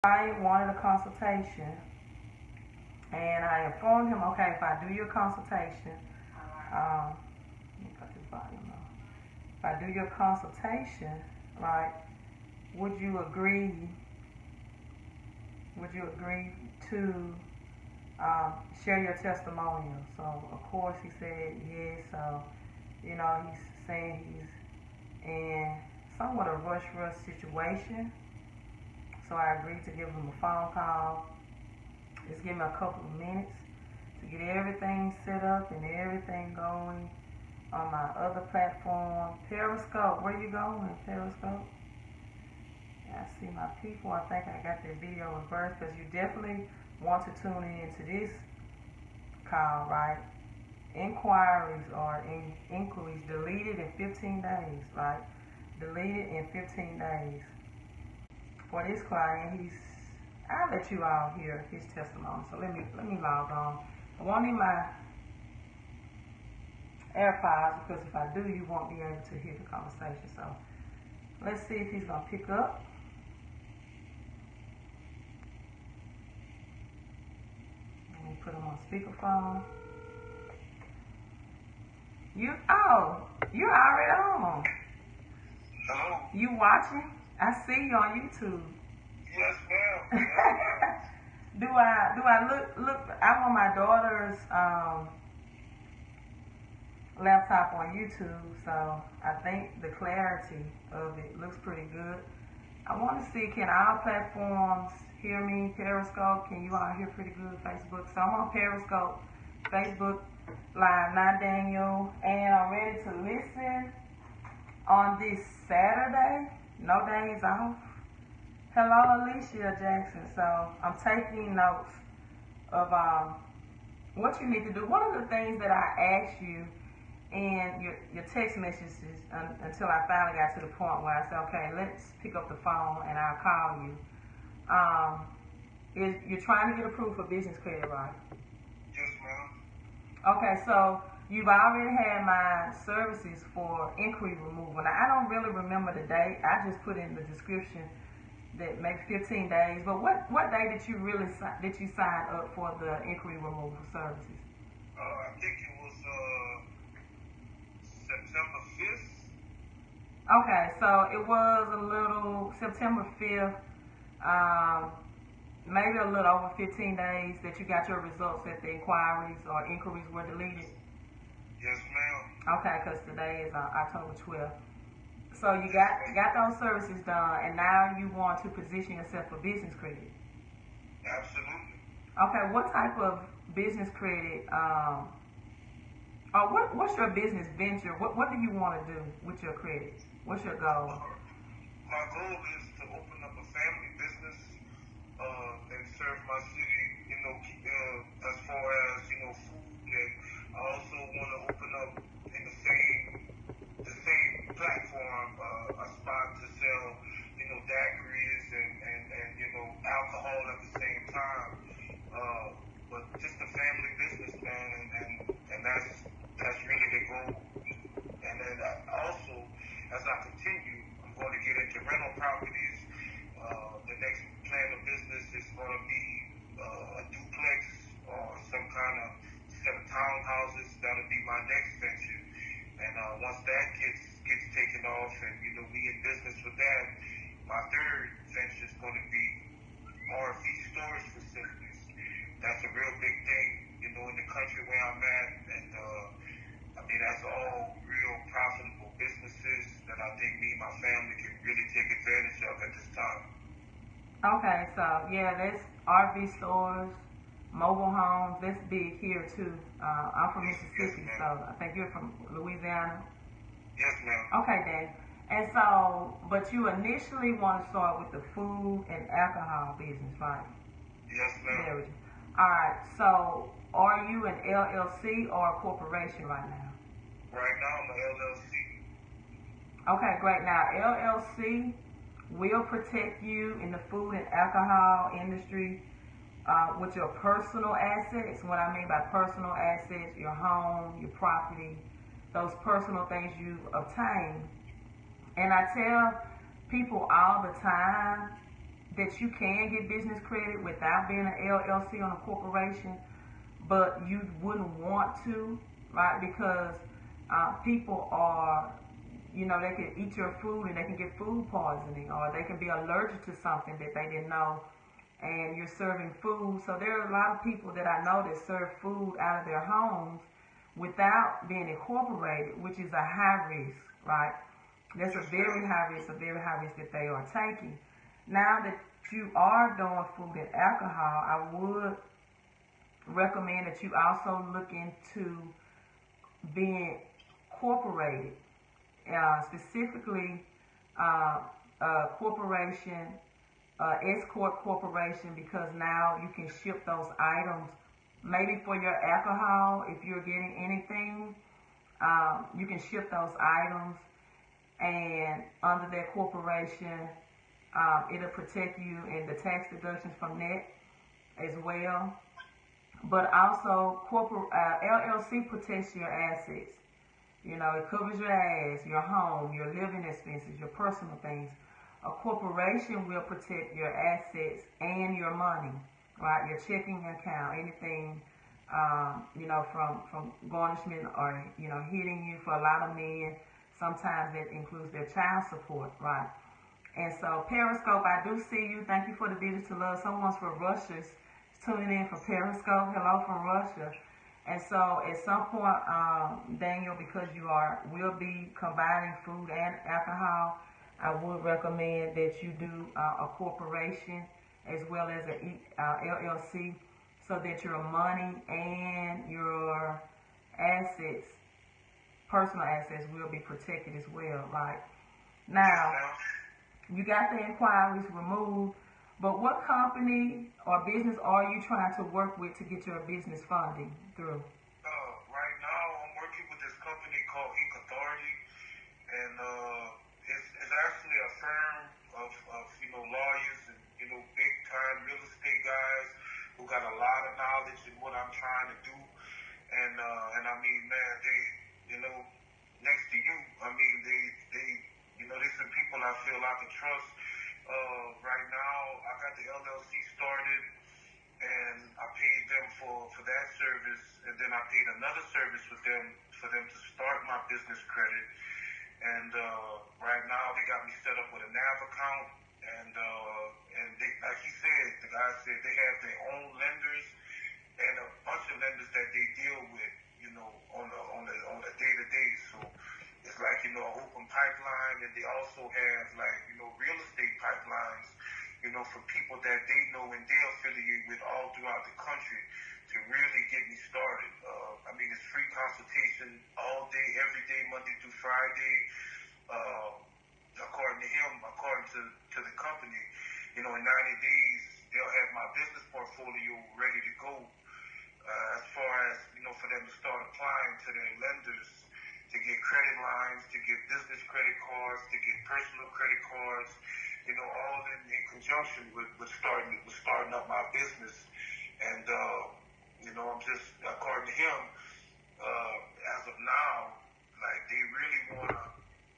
I wanted a consultation, and I informed him, okay, if I do your consultation, let me cut this volume off. If I do your consultation, right, would you agree? Would you agree to share your testimonial? So of course he said yes. So he's saying he's in somewhat a rush situation. So I agreed to give him a phone call. Just give me a couple of minutes to get everything set up and everything going on my other platform, Periscope. Where you going, Periscope? Yeah, I see my people. I think I got that video reversed because you definitely want to tune in to this call, right? Inquiries or inquiries deleted in 15 days, right? Deleted in 15 days. For this client, I'll let you all hear his testimony. So let me log on. I won't need my AirPods because if I do, you won't be able to hear the conversation. So let's see if he's gonna pick up. Let me put him on speakerphone. You're already on. Hello? You watching? I see you on YouTube. Yes, ma'am. Do I look? I'm on my daughter's laptop on YouTube, so I think the clarity of it looks pretty good. I want to see, can all platforms hear me? Periscope, can you all hear pretty good? Facebook, so I'm on Periscope, Facebook Live now, Daniel, and I'm ready to listen on this Saturday. No days off. Hello, Alicia Jackson. So I'm taking notes of what you need to do. One of the things that I asked you in your text messages until I finally got to the point where I said, okay, let's pick up the phone and I'll call you. Is you're trying to get approved for business credit, right? Yes, ma'am. Okay, so you've already had my services for inquiry removal. Now, I don't really remember the date. I just put in the description that maybe 15 days. But what day did you sign up for the inquiry removal services? I think it was September 5th. Okay, so it was a little September 5th, maybe a little over 15 days that you got your results that the inquiries or inquiries were deleted. Yes, ma'am. Okay, because today is October 12th. So you got those services done, and now you want to position yourself for business credit. Absolutely. Okay, what type of business credit, or what's your business venture? What do you want to do with your credit? What's your goal? My goal is to open up a family business and serve my city, as far as, food. And I also want to open up in the same platform, a spot to sell, daiquiris and alcohol at the same time. But just a family business, man, and that's really the goal. And then also, as I continue, I'm going to get into rental properties. The next plan of business is going to be a duplex or some kind of set of townhouses. That'll be my next venture. And once that gets taken off, and we in business with that, my third venture is going to be RV storage facilities. That's a real big thing, in the country where I'm at, and that's all real profitable businesses that I think me and my family can really take advantage of at this time. Okay, so yeah, that's RV stores, mobile homes. That's big here too. I'm from Mississippi, Yes, so I think you're from Louisiana. Yes, ma'am. Okay, Dan. And so, but you initially want to start with the food and alcohol business, right? Yes, ma'am. There we go. All right. So, are you an LLC or a corporation right now? Right now, I'm an LLC. Okay, great. Now, LLC will protect you in the food and alcohol industry with your personal assets. What I mean by personal assets, your home, your property, those personal things you obtain. And I tell people all the time, that you can get business credit without being an LLC on a corporation, but you wouldn't want to, right? Because people are, they can eat your food and they can get food poisoning, or they can be allergic to something that they didn't know, and you're serving food. So there are a lot of people that I know that serve food out of their homes without being incorporated, which is a high risk, right? That's a very high risk, that they are taking. Now that you are doing food and alcohol, I would recommend that you also look into being incorporated, specifically corporation, S corp corporation, because now you can ship those items. Maybe for your alcohol, if you're getting anything, you can ship those items, and under that corporation, it'll protect you in the tax deductions from that as well. But also, LLC protects your assets. It covers your ass, your home, your living expenses, your personal things. A corporation will protect your assets and your money, right? Your checking account, anything, from garnishment or, hitting you. For a lot of men, sometimes that includes their child support, right? And so Periscope, I do see you. Thank you for the digital love. Someone's from Russia tuning in for Periscope. Hello from Russia. And so at some point, Daniel, because will be combining food and alcohol, I would recommend that you do a corporation as well as a LLC, so that your money and your assets, personal assets, will be protected as well. Right now, you got the inquiries removed, but what company or business are you trying to work with to get your business funding through? Right now, I'm working with this company called Inc. Authority, and it's actually a firm of lawyers and big time real estate guys who got a lot of knowledge in what I'm trying to do, and I mean, man, they next to you, I mean, there's some people I feel I can trust. Right now, I got the LLC started, and I paid them for that service, and then I paid another service with them for them to start my business credit. And right now, they got me set up with a NAV account, and they, like he said, the guy said they have their own lenders and a bunch of lenders that they deal with, on a day to day. So it's like an open pipeline, and they also have real estate pipelines, for people that they know and they affiliate with all throughout the country to really get me started. I mean, it's free consultation all day, every day, Monday through Friday. According to the company, in 90 days, they'll have my business portfolio ready to go. As far as, for them to start applying to their lenders, to get credit lines, to get business credit cards, to get personal credit cards, all in conjunction with starting up my business. And, I'm just, according to him, as of now, like, they really want to,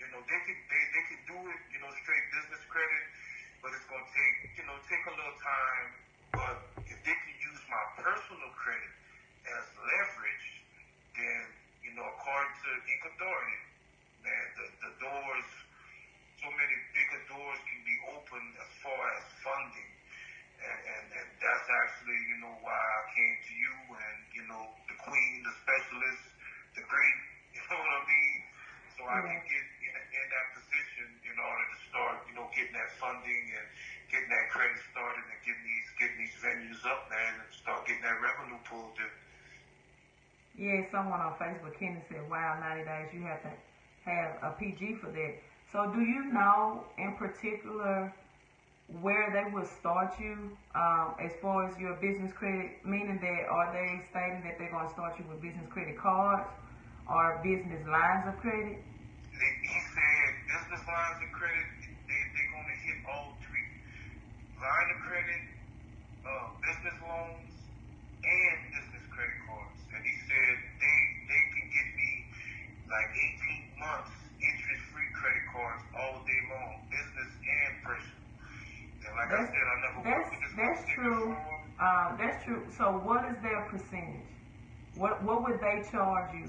they can do it, straight business credit, but it's going to take a little time. But if they can use my personal credit as leverage, then, according to Inc. Authority, man, the doors, so many bigger doors can be opened as far as funding. And that's actually, why I came to you and, the queen, the specialist, the great, you know what I mean? So I can get in that position in order to start, getting that funding and getting that credit started and getting these venues up, man, and start getting that revenue pulled in. Yeah, someone on Facebook, Kenny, said, wow, 90 days, you have to have a PG for that. So do you know in particular where they will start you as far as your business credit, meaning that are they stating that they're going to start you with business credit cards or business lines of credit? He said business lines of credit, they're going to hit all three. Line of credit, business loans, and business credit cards. And he said they can get me like 18 months interest-free credit cards all day long, business and personal. And like I said, that's true. That's true. So what is their percentage? What would they charge you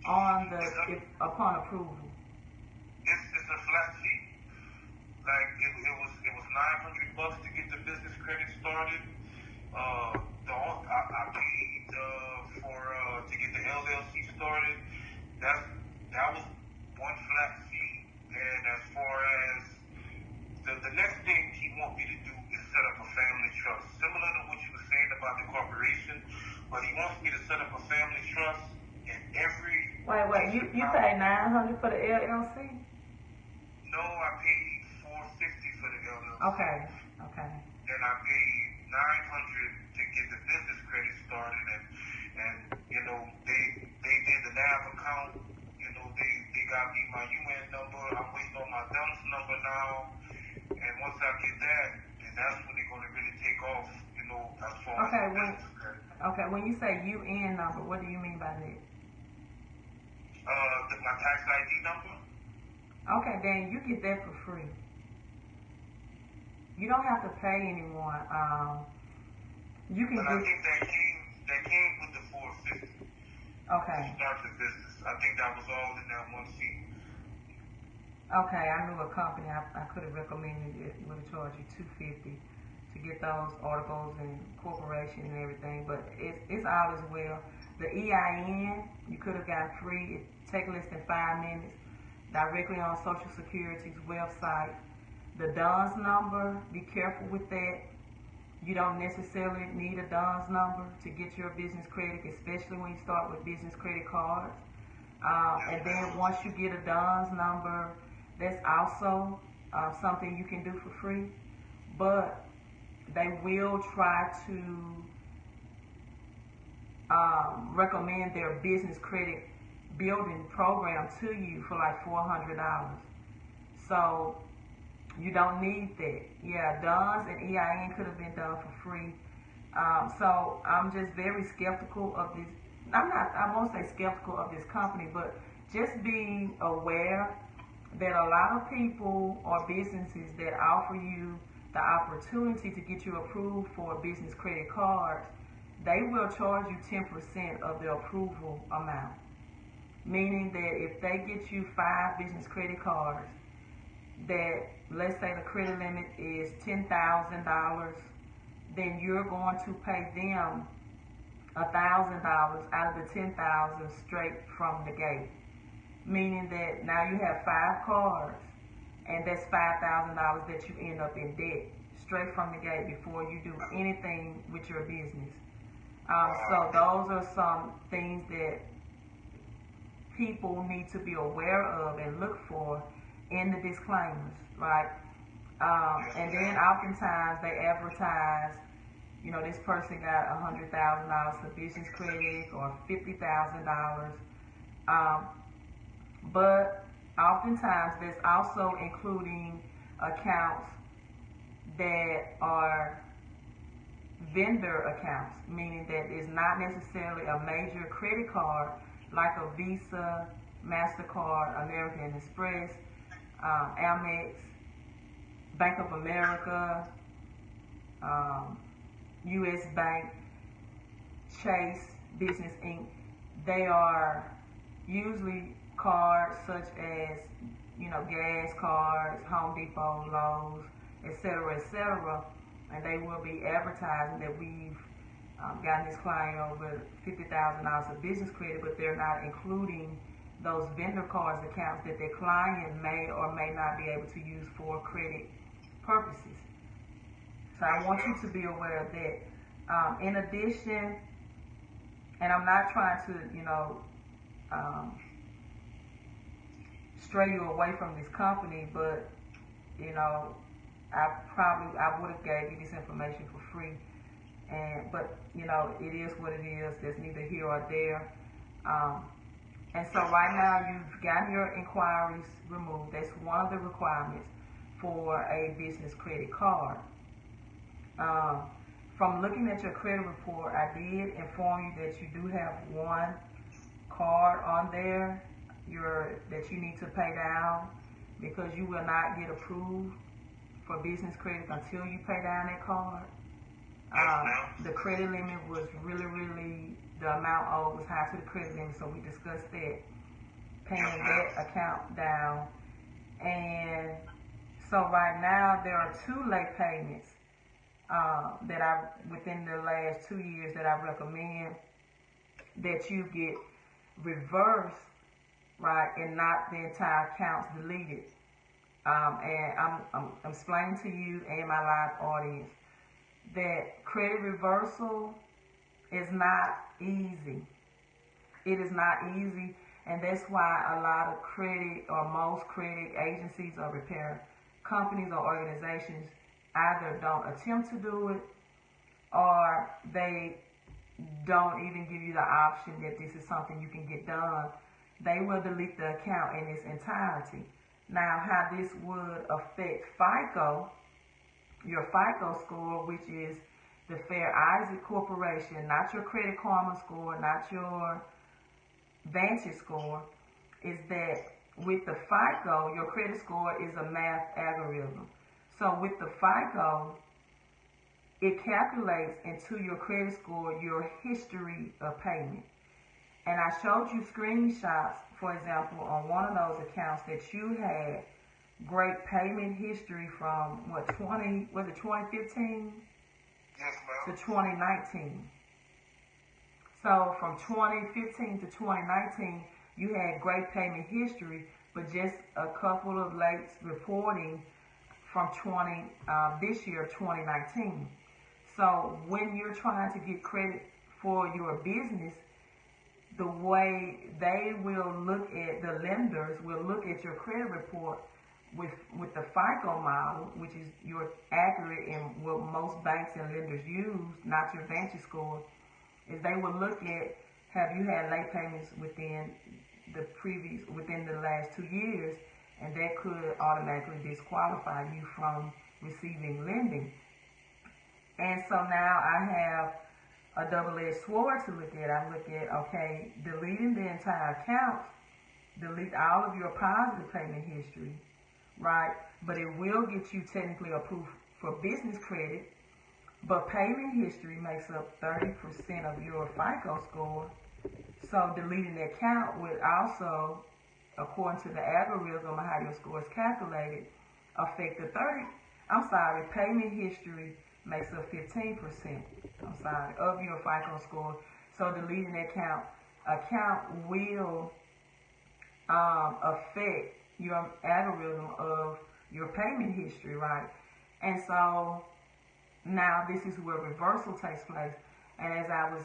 on the if upon approval? It's a flat fee. Like it was $900 to get the business credit started. I paid for to get the LLC started. That was one flat fee. And as far as the next thing he wants me to do is set up a family trust, similar to what you were saying about the corporation. But he wants me to set up a family trust in every. Wait. You paid $900 for the LLC? No, I paid $450 for the LLC. Okay. And I paid $900 to get the business credit started, and they did the NAV account. They got me my UN number. I'm waiting on my DUNS number now, and once I get that, then that's when they're gonna really take off. As far as the business credit. Okay. When you say UN number, what do you mean by that? My tax ID number. Okay, then you get that for free. You don't have to pay anyone. You can But get. I think that came with the $450 Okay. to start the business. I think that was all in that one fee. Okay, I knew a company I could have recommended it would have charged you $250 to get those articles and corporation and everything, but it's all as well. The EIN you could have got free. It take less than 5 minutes. Directly on Social Security's website. The DUNS number, be careful with that. You don't necessarily need a DUNS number to get your business credit, especially when you start with business credit cards. And then once you get a DUNS number, that's also something you can do for free. But they will try to recommend their business credit building program to you for like $400. So you don't need that. Yeah, DUNS and EIN could have been done for free. So I'm just very skeptical of this. I won't say skeptical of this company, but just being aware that a lot of people or businesses that offer you the opportunity to get you approved for a business credit card, they will charge you 10% of the approval amount. Meaning that if they get you 5 business credit cards, that let's say the credit limit is $10,000, then you're going to pay them $1,000 out of the $10,000 straight from the gate. Meaning that now you have 5 cards, and that's $5,000 that you end up in debt straight from the gate before you do anything with your business. So those are some things that people need to be aware of and look for in the disclaimers, right? And then oftentimes they advertise, this person got $100,000 for business credit or $50,000. But oftentimes that's also including accounts that are vendor accounts, meaning that it's not necessarily a major credit card like a Visa, MasterCard, American Express, Amex, Bank of America, U.S. Bank, Chase, Business Inc. They are usually cards such as, gas cards, Home Depot, Lowe's, etc., and they will be advertising that we've gotten this client over $50,000 of business credit, but they're not including those vendor cards accounts that their client may or may not be able to use for credit purposes. So I want you to be aware of that. In addition, and I'm not trying to, stray you away from this company, but I would have gave you this information for free. But it is what it is. There's neither here or there. And so right now you've gotten your inquiries removed. That's one of the requirements for a business credit card. From looking at your credit report, I did inform you that you do have one card on there that you need to pay down, because you will not get approved for business credit until you pay down that card. credit limit was really, the amount owed was high to the credit limit, so we discussed that, paying Yes, ma'am. that account down. And so right now there are two late payments that I, within the last 2 years, that I recommend that you get reversed, right, and not the entire accounts deleted. And I'm explaining to you and my live audience that credit reversal is not easy. It is not easy, and that's why a lot of credit, or most credit agencies or repair companies or organizations, either don't attempt to do it, or they don't even give you the option that this is something you can get done. They will delete the account in its entirety. Now, how this would affect FICO, your FICO score, which is the Fair Isaac Corporation, not your Credit Karma score, not your Vantage score, is that with the FICO, your credit score is a math algorithm. So with the FICO, it calculates into your credit score your history of payment. And I showed you screenshots, for example, on one of those accounts that you had great payment history from was it 2015 Yes, ma'am. to 2019. So from 2015 to 2019, you had great payment history, but just a couple of late reporting from this year, 2019. So when you're trying to get credit for your business, the way they will look at, the lenders will look at your credit report with the FICO model, which is your accurate and what most banks and lenders use, not your Vantage score, is they will look at, have you had late payments within the last 2 years, and that could automatically disqualify you from receiving lending. And so now I have a double-edged sword to look at. I look at, okay, deleting the entire account, delete all of your positive payment history, right? But it will get you technically approved for business credit, but payment history makes up 30% of your FICO score. So deleting the account would also, according to the algorithm of how your score is calculated, affect the payment history makes up 15%, of your FICO score. So deleting the account will affect your algorithm of your payment history, right? And so now this is where reversal takes place. And as I was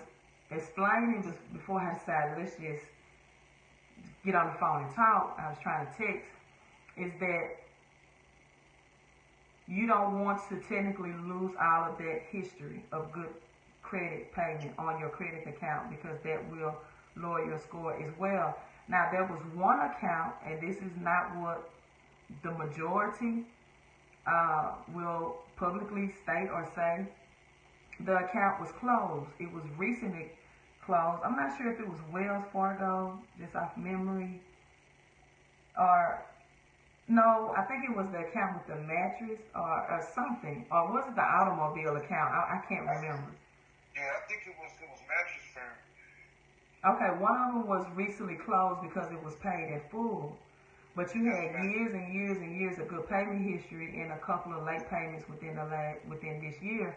explaining just before I decided, let's just get on the phone and talk, I was trying to text, is that you don't want to technically lose all of that history of good credit payment on your credit account, because that will lower your score as well. Now, there was one account, and this is not what the majority will publicly state or say. The account was closed. It was recently closed. I'm not sure if it was Wells Fargo, just off memory, or no, I think it was the account with the mattress or something. Or was it the automobile account? I can't remember. Yeah, I think it was Mattress Firm. Okay, one of them was recently closed because it was paid in full. But you had years and years and years of good payment history and a couple of late payments within this year.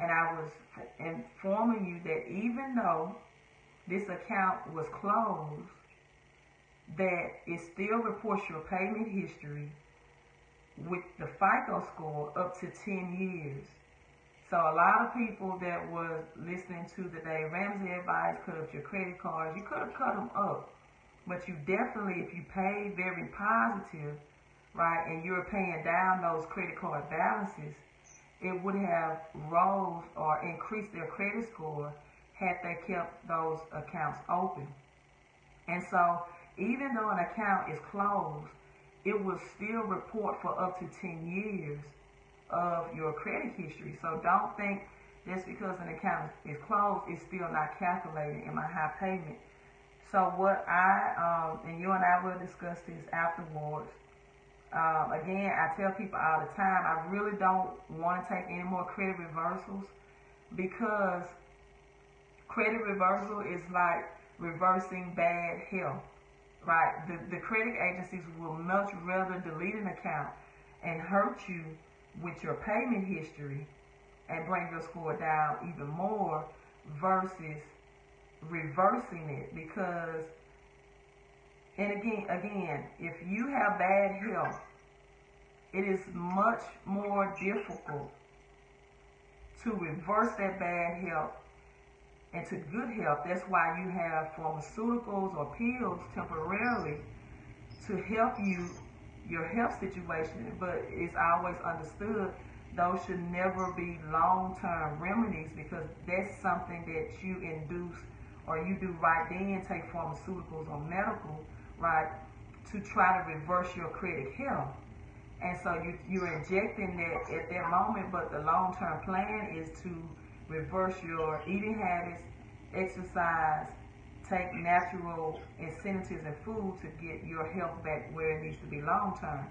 And I was informing you that even though this account was closed, that it still reports your payment history with the FICO score up to 10 years. So a lot of people that was listening to the Dave Ramsey advice, cut up your credit cards, you could have cut them up. But you definitely, if you pay very positive, right, and you're paying down those credit card balances, it would have rose or increased their credit score had they kept those accounts open. And so even though an account is closed, it will still report for up to 10 years of your credit history. So don't think just because an account is closed, it's still not calculated in my high payment. So what and you and I will discuss this afterwards. Again, I tell people all the time, I really don't want to take any more credit reversals. because credit reversal is like reversing bad health, right? The credit agencies will much rather delete an account and hurt you with your payment history and bring your score down even more versus reversing it. Because, and again, if you have bad health, it is much more difficult to reverse that bad health into good health. That's why you have pharmaceuticals or pills temporarily to help you, your health situation. But it's always understood those should never be long-term remedies, because that's something that you induce or you do right then, take pharmaceuticals or medical, right, to try to reverse your credit health. And so you're injecting that at that moment, but the long-term plan is to reverse your eating habits, exercise, take natural incentives and food to get your health back where it needs to be long-term.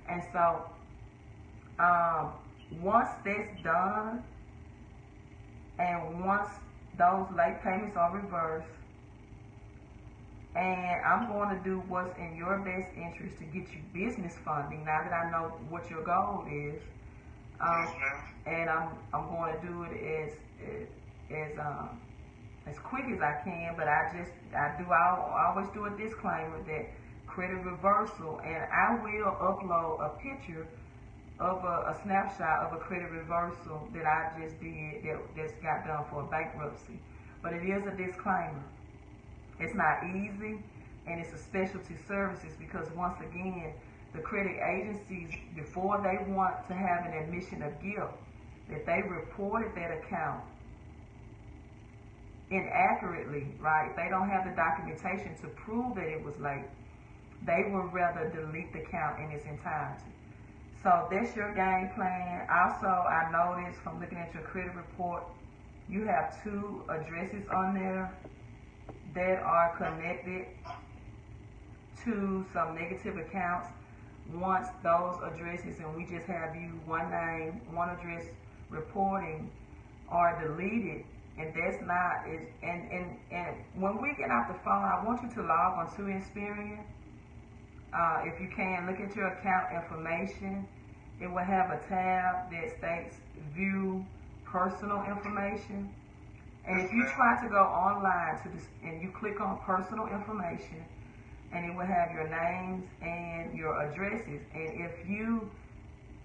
And so once that's done, and once those late payments are reversed, and I'm going to do what's in your best interest to get you business funding. Now that I know what your goal is, and I'm going to do it as quick as I can. But I always do a disclaimer that credit reversal, and I will upload a picture of a snapshot of a credit reversal that I just did that's got done for a bankruptcy. But it is a disclaimer. It's not easy, and it's a specialty services, because once again, the credit agencies, before they want to have an admission of guilt, that they reported that account inaccurately, right? If they don't have the documentation to prove that it was late, they would rather delete the account in its entirety. So that's your game plan. Also, I noticed from looking at your credit report, you have 2 addresses on there that are connected to some negative accounts. Once those addresses, and we just have you one name, one address reporting, are deleted, and that's not is and when we get off the phone, I want you to log on to Experian. If you can, look at your account information. It will have a tab that states View Personal Information. And if you try to go online to this, and you click on Personal Information, and it will have your names and your addresses. And if you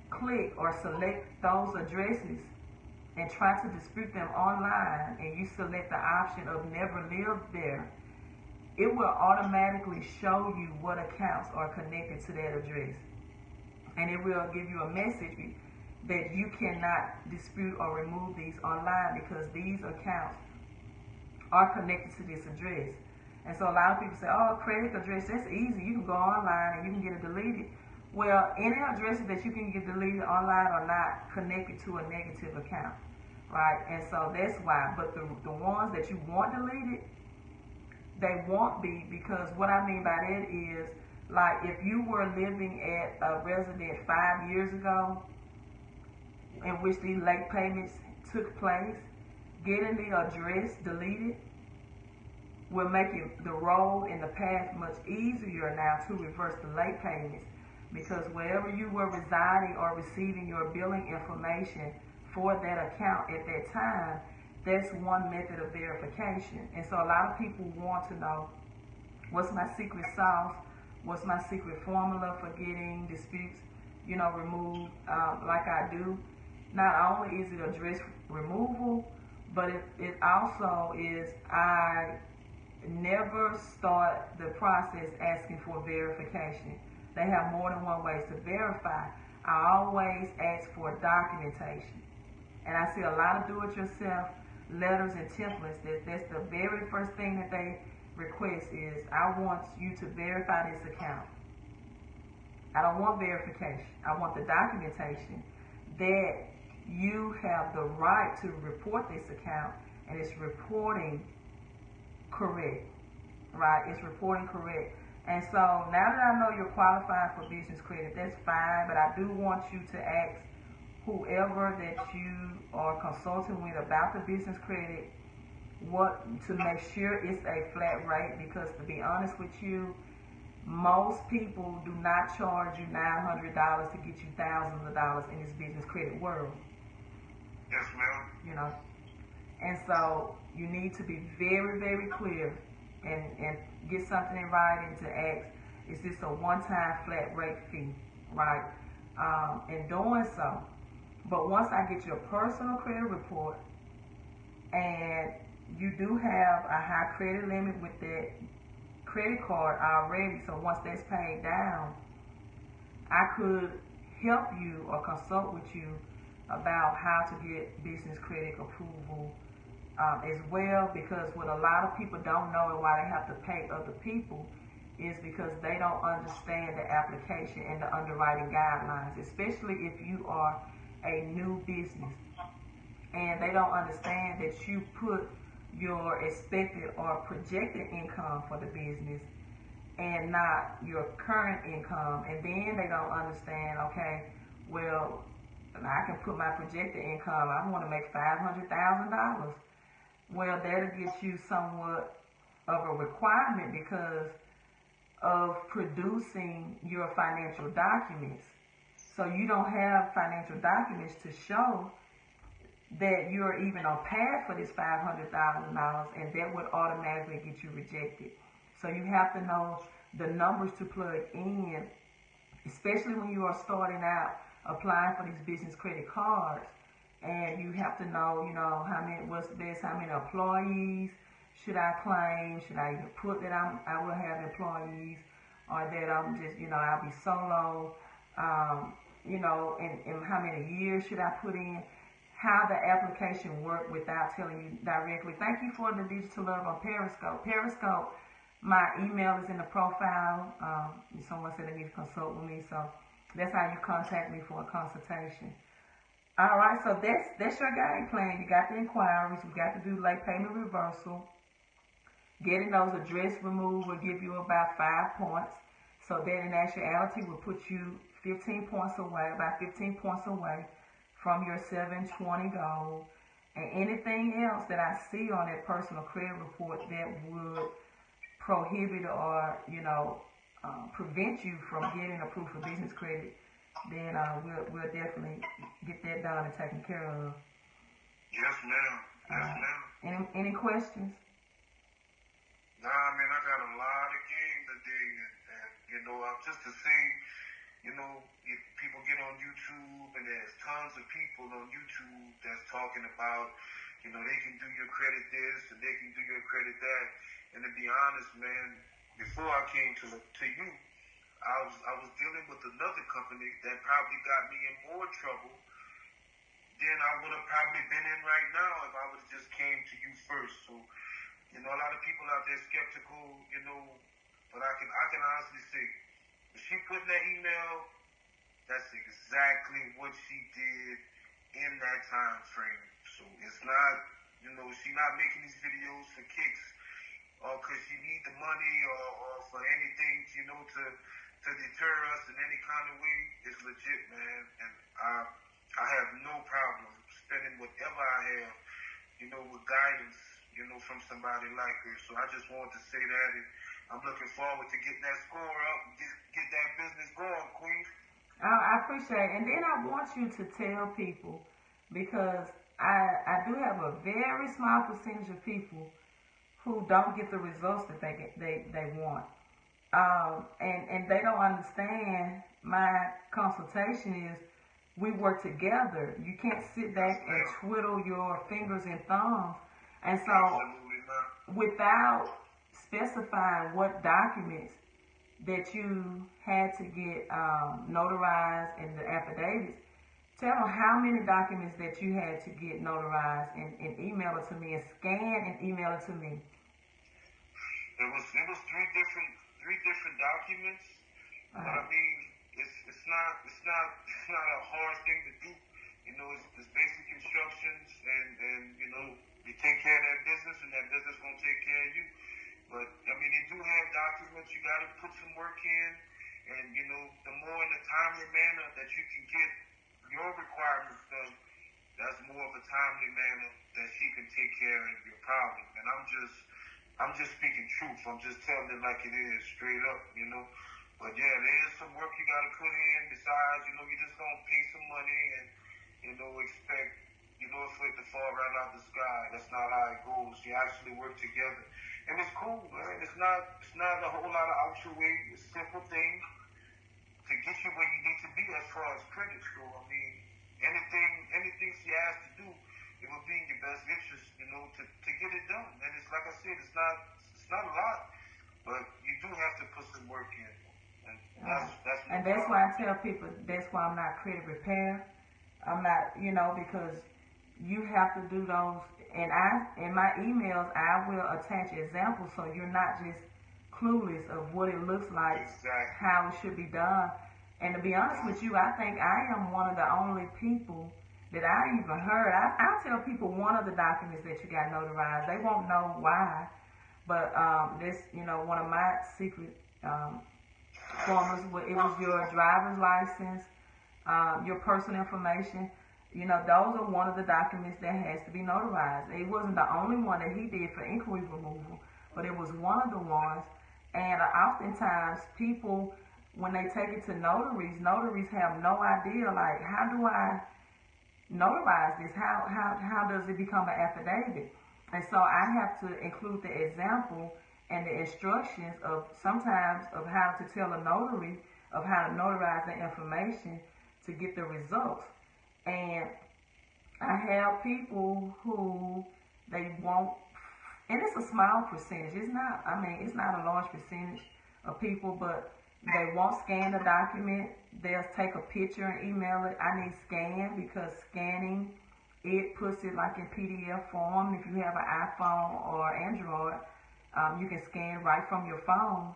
click or select those addresses and try to dispute them online, and you select the option of Never Lived There, it will automatically show you what accounts are connected to that address. And it will give you a message that you cannot dispute or remove these online, because these accounts are connected to this address. And so a lot of people say, oh, credit address, that's easy. You can go online and you can get it deleted. Well, any addresses that you can get deleted online are not connected to a negative account, right? And so that's why. But the ones that you want deleted, they won't be, because what I mean by that is, like, if you were living at a resident 5 years ago, in which these late payments took place, getting the address deleted will make the road and the path much easier now to reverse the late payments, because wherever you were residing or receiving your billing information for that account at that time, that's one method of verification. And so a lot of people want to know, what's my secret sauce? What's my secret formula for getting disputes, removed like I do? Not only is it address removal, but it also is, I never start the process asking for verification. They have more than one ways to verify. I always ask for documentation. And I see a lot of do-it-yourself letters and templates. That's the very first thing that they request is, I want you to verify this account. I don't want verification. I want the documentation that you have the right to report this account, and it's reporting correct, right? It's reporting correct. And so now that I know you're qualified for business credit, that's fine, but I do want you to ask whoever that you are consulting with about the business credit, what to make sure it's a flat rate, because to be honest with you, most people do not charge you $900 to get you thousands of dollars in this business credit world. Yes, ma'am. You know, and so you need to be very, very clear and get something in writing to ask, is this a one-time flat rate fee, right? In doing so, but once I get your personal credit report and you do have a high credit limit with that credit card already, so once that's paid down, I could help you or consult with you about how to get business credit approval as well, because what a lot of people don't know and why they have to pay other people is because they don't understand the application and the underwriting guidelines, especially if you are a new business and they don't understand that you put your expected or projected income for the business and not your current income. And then they don't understand, okay, well, I can put my projected income, I want to make $500,000. Well, that'll get you somewhat of a requirement because of producing your financial documents. So you don't have financial documents to show that you're even on path for this $500,000, and that would automatically get you rejected. So you have to know the numbers to plug in, especially when you are starting out applying for these business credit cards. And you have to know, how many, what's best, how many employees should I claim? Should I even put that I will have employees, or that I'm just, I'll be solo? And how many years should I put in? How the application work without telling you directly. Thank you for the digital love on Periscope. Periscope, my email is in the profile. Someone said they need to consult with me, so that's how you contact me for a consultation. All right, so that's your game plan. You got the inquiries. We got to do late payment reversal. Getting those address removed will give you about 5 points. So that in actuality will put you 15 points away, about 15 points away from your 720 goal. And anything else that I see on that personal credit report that would prohibit or, prevent you from getting approved for business credit, then we'll definitely get that done and taken care of. Yes, ma'am. Yes, ma'am. Any questions? Nah, man, I got a lot of game today, and just to say, if people get on YouTube, and there's tons of people on YouTube that's talking about, they can do your credit this and they can do your credit that. And to be honest, man, before I came to you, I was dealing with another company that probably got me in more trouble than I would have probably been in right now if I would have just came to you first. So, a lot of people out there skeptical, but I can honestly say, if she put in that email, that's exactly what she did in that time frame. So it's not, she's not making these videos for kicks or because she need the money or for anything, to deter us in any kind of way. It's legit, man. And I have no problem spending whatever I have, with guidance, from somebody like her. So I just wanted to say that, and I'm looking forward to getting that score up and get that business going, Queen. I appreciate it. And then I want you to tell people, because I do have a very small percentage of people who don't get the results that they want. And they don't understand my consultation is we work together. You can't sit back and twiddle your fingers and thumbs. And so without specifying what documents that you had to get notarized in the affidavits, tell them how many documents that you had to get notarized and email it to me, and scan and email it to me. It was three different documents. But I mean, it's not a hard thing to do. It's basic instructions, and you take care of that business, and that business gonna take care of you. But I mean, they do have documents. You got to put some work in, and the more in a timely manner that you can get your requirements done, that's more of a timely manner that she can take care of your problem. And I'm just speaking truth. I'm just telling it like it is, straight up, you know. But yeah, there is some work you gotta put in. Besides, you know, you just don't pay some money and expect, for it to fall right out the sky. That's not how it goes. You actually work together, and it's cool, man. It's not a whole lot of out your way. It's simple things to get you where you need to be as far as credit score. I mean, anything she has to do, it will be in your best interest, to get it done. And it's like I said, it's not a lot, but you do have to put some work in. And that's why I tell people that's why I'm not credit repair. I'm not, because you have to do those. And in my emails, I will attach examples so you're not just clueless of what it looks like, exactly, how it should be done. And to be honest with you, I think I am one of the only people that I even heard. I tell people one of the documents that you got notarized. They won't know why, but this, one of my secret forms, it was your driver's license, your personal information. Those are one of the documents that has to be notarized. It wasn't the only one that he did for inquiry removal, but it was one of the ones. And oftentimes people, when they take it to notaries have no idea, like, how do I notarize this? How does it become an affidavit? And so I have to include the example and the instructions of sometimes of how to tell a notary of how to notarize the information to get the results. And I have people who they won't, and it's a small percentage. It's not a large percentage of people, but they won't scan the document. They'll take a picture and email it. I need scan because scanning, it puts it like in PDF form. If you have an iPhone or Android, you can scan right from your phone,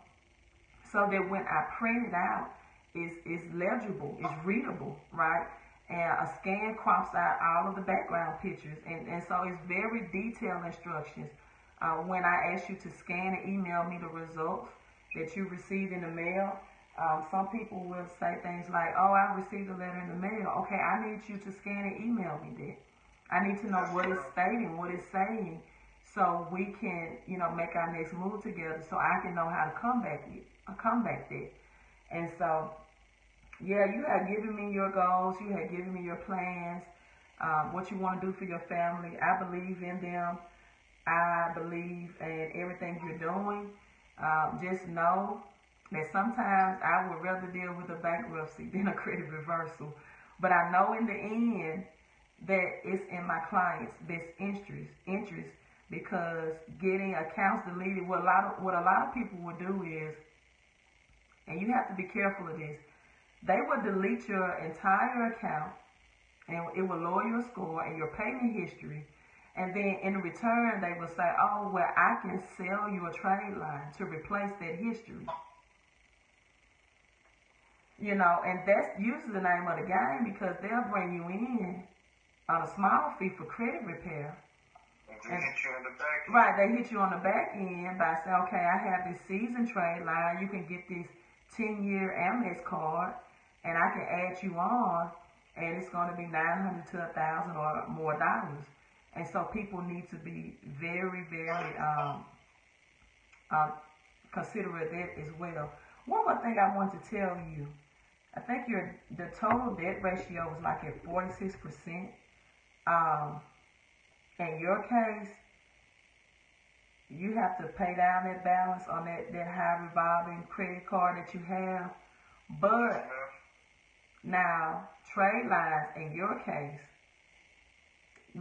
so that when I print it out, it's legible, it's readable, right? And a scan crops out all of the background pictures, and so it's very detailed instructions. When I ask you to scan and email me the results that you received in the mail, some people will say things like, oh, I received a letter in the mail. Okay, I need you to scan and email me that. I need to know what it's stating, what it's saying, so we can, make our next move together, so I can know how to combat that. And so, yeah, you have given me your goals, you have given me your plans, what you want to do for your family. I believe in them. I believe in everything you're doing. Just know that sometimes I would rather deal with a bankruptcy than a credit reversal. But I know in the end that it's in my client's best interest, because getting accounts deleted, what a lot of people will do is, and you have to be careful of this, they will delete your entire account, and it will lower your score and your payment history. And then in return, they will say, oh, well, I can sell you a trade line to replace that history. And that's usually the name of the game, because they'll bring you in on a small fee for credit repair. They hit you on the back end. Right, they hit you on the back end by saying, okay, I have this season trade line. You can get this 10-year Amex card, and I can add you on, and it's going to be $900 to $1,000 or more dollars. And so people need to be very, very considerate of that as well. One more thing I want to tell you, I think the total debt ratio was like at 46%. In your case, you have to pay down that balance on that high revolving credit card that you have. But now, trade lines in your case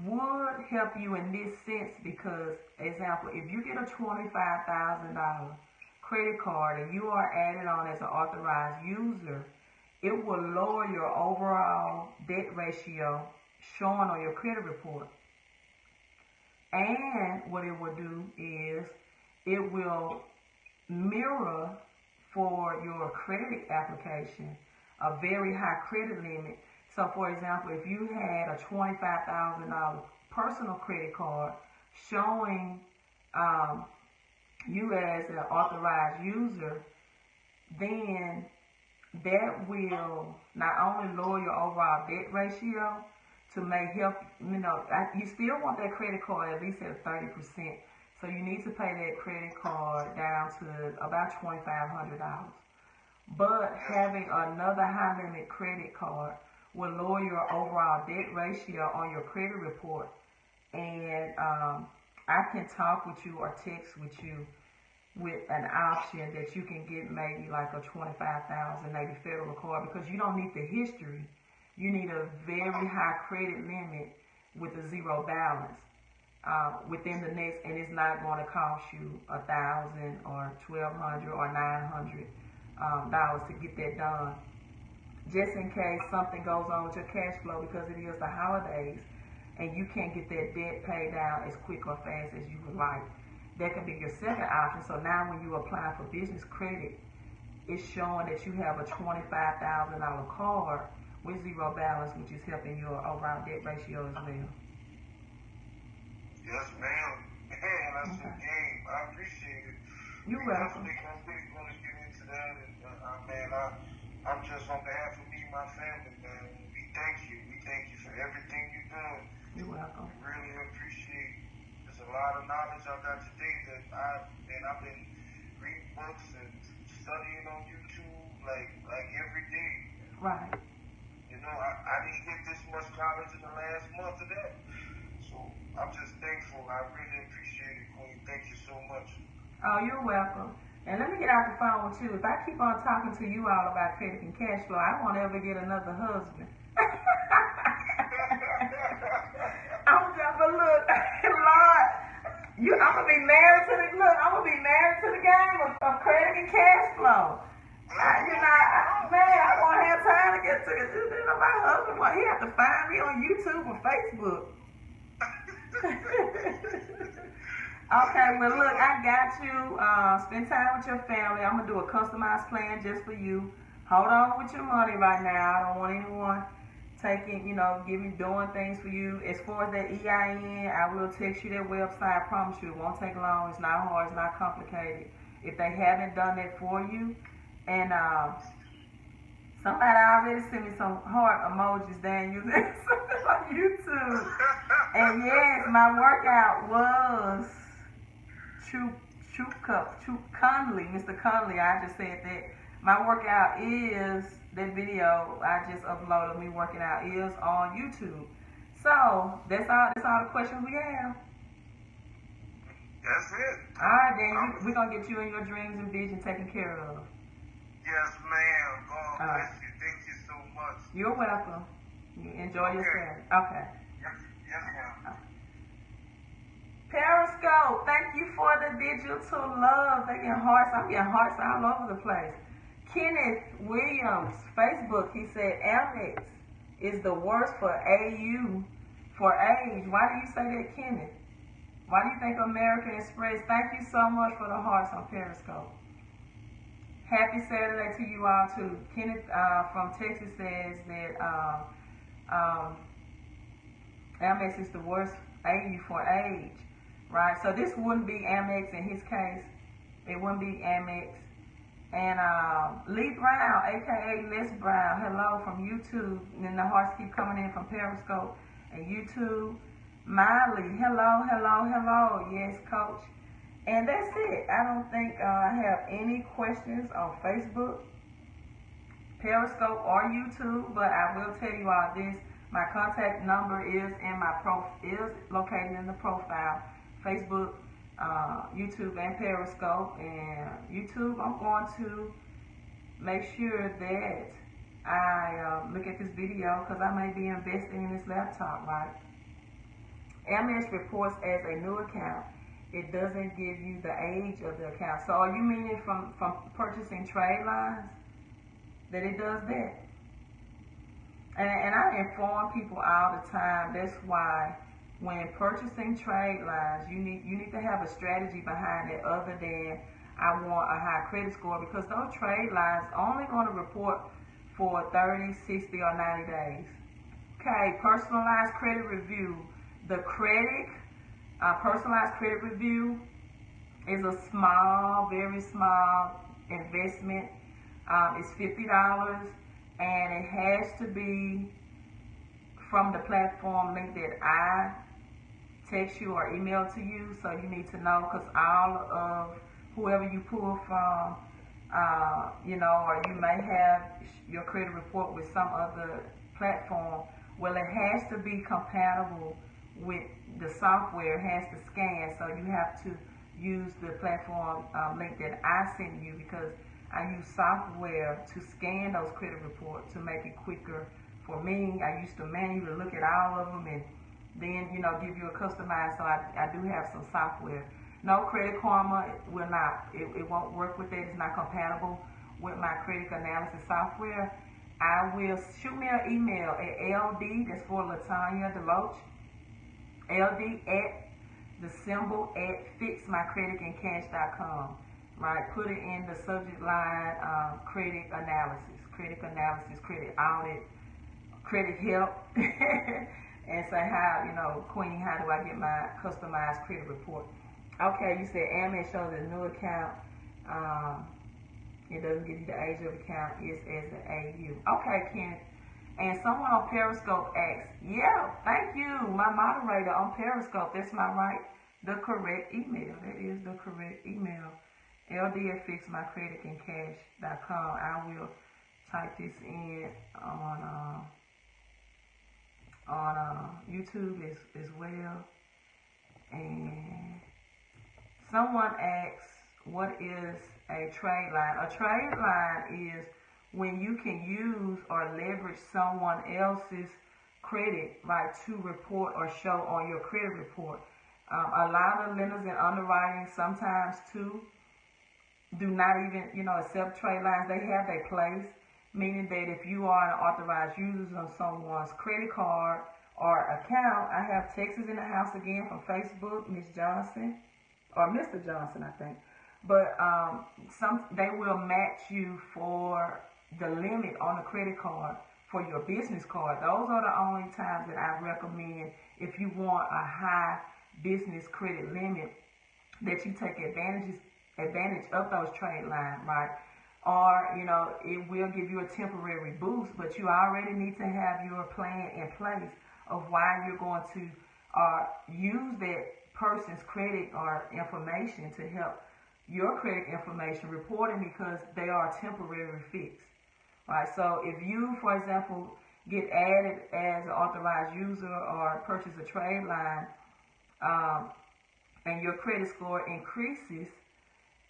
would help you in this sense, because, example, if you get a $25,000 credit card and you are added on as an authorized user, it will lower your overall debt ratio showing on your credit report. And what it will do is it will mirror for your credit application a very high credit limit. So, for example, if you had a $25,000 personal credit card showing you as an authorized user, then that will not only lower your overall debt ratio to make help, you still want that credit card at least at 30%. So you need to pay that credit card down to about $2,500. But having another high limit credit card will lower your overall debt ratio on your credit report. And I can talk with you or text with you with an option that you can get maybe like a 25,000 maybe federal card, because you don't need the history. You need a very high credit limit with a zero balance within the next, and it's not going to cost you $1,000 or $1,200 or $900 to get that done. Just in case something goes on with your cash flow because it is the holidays and you can't get that debt paid down as quick or fast as you would like. That can be your second option. So now when you apply for business credit, it's showing that you have a $25,000 card with zero balance, which is helping your overall debt ratio as well. Yes, ma'am. Man, that's a game. I appreciate it. You're welcome. I'm going to get into that. And, man, I'm just on behalf of me and my family, man. We thank you. We thank you for everything you're doing. You're welcome. We really appreciate. There's a lot of knowledge I got today that I've been reading books and studying on YouTube like every day. Right. I didn't get this much knowledge in the last month of that. So I'm just thankful. I really appreciate it, Queen. Thank you so much. Oh, you're welcome. And let me get out the phone with you. If I keep on talking to you all about credit and cash flow, I won't ever get another husband. I'm just a look, Lord. I'm gonna be married to the game of credit and cash flow. I won't have time to get to it. My husband, he have to find me on YouTube or Facebook. Okay, well look, I got you. Spend time with your family. I'm gonna do a customized plan just for you. Hold on with your money right now. I don't want anyone doing things for you. As far as that EIN, I will text you that website. I promise you, it won't take long. It's not hard. It's not complicated. If they haven't done that for you, and somebody already sent me some heart emojis down using something on YouTube. And yes, my workout was Conley, Mr. Conley. I just said that. My workout is, that video I just uploaded me working out is on YouTube. So that's all the questions we have. That's it. All right, then we're gonna get you and your dreams and vision taken care of. Yes, ma'am. God bless you. Thank you so much. You're welcome. You enjoy your Saturday. Okay. Yes, ma'am. Periscope, thank you for the digital love. I'm getting hearts all over the place. Kenneth Williams, Facebook, he said Amex is the worst for AU for age. Why do you say that, Kenneth? Why do you think American Express? Thank you so much for the hearts on Periscope. Happy Saturday to you all too. Kenneth from Texas says that Amex is the worst AU for age. Right, so this wouldn't be Amex in his case. It wouldn't be Amex. And Lee Brown, aka Les Brown, hello from YouTube. And then the hearts keep coming in from Periscope and YouTube. Miley, hello. Yes, Coach. And that's it. I don't think I have any questions on Facebook, Periscope, or YouTube. But I will tell you all this: my contact number is is located in the profile. Facebook, YouTube, and Periscope. And YouTube, I'm going to make sure that I look at this video because I may be investing in this laptop, right? Amex reports as a new account. It doesn't give you the age of the account. So are you meaning from purchasing trade lines that it does that? And I inform people all the time. That's why when purchasing trade lines, you need to have a strategy behind it other than I want a high credit score, because those trade lines only going to report for 30, 60, or 90 days. Okay, personalized credit review. The personalized credit review is a small, very small investment It's $50, and it has to be from the platform link that I text you or email to you. So you need to know, because all of whoever you pull from, or you may have your credit report with some other platform. Well, it has to be compatible with the software. It has to scan, so you have to use the platform link that I send you, because I use software to scan those credit reports to make it quicker for me. I used to manually look at all of them and then, give you a customized, so I do have some software. No, Credit Karma will not, it won't work with that. It's not compatible with my credit analysis software. I will shoot me an email at LD, that's for Latanya Deloach, LD at fixmycreditandcash.com. Right, put it in the subject line, credit analysis, credit audit, credit help, and say how, Queenie, how do I get my customized credit report? Okay, you said Amex shows a new account. It doesn't give you the age of account. It's as an AU. Okay, Kenneth. And someone on Periscope asked, yeah, thank you, my moderator on Periscope. That's the correct email. That is the correct email. LD at fixmycreditandcash.com. I will type this in on YouTube as well. And someone asks, what is a trade line? A trade line is when you can use or leverage someone else's credit, right, to report or show on your credit report. A lot of lenders and underwriting sometimes too do not even, accept trade lines. They have their place, meaning that if you are an authorized user on someone's credit card or account, I have Texas in the house again from Facebook, Miss Johnson, or Mr. Johnson, I think. But they will match you for the limit on the credit card for your business card. Those are the only times that I recommend, if you want a high business credit limit, that you take advantage of those trade lines, right? Or, it will give you a temporary boost, but you already need to have your plan in place of why you're going to use that person's credit or information to help your credit information reporting, because they are a temporary fix. Right? So if you, for example, get added as an authorized user or purchase a trade line, and your credit score increases,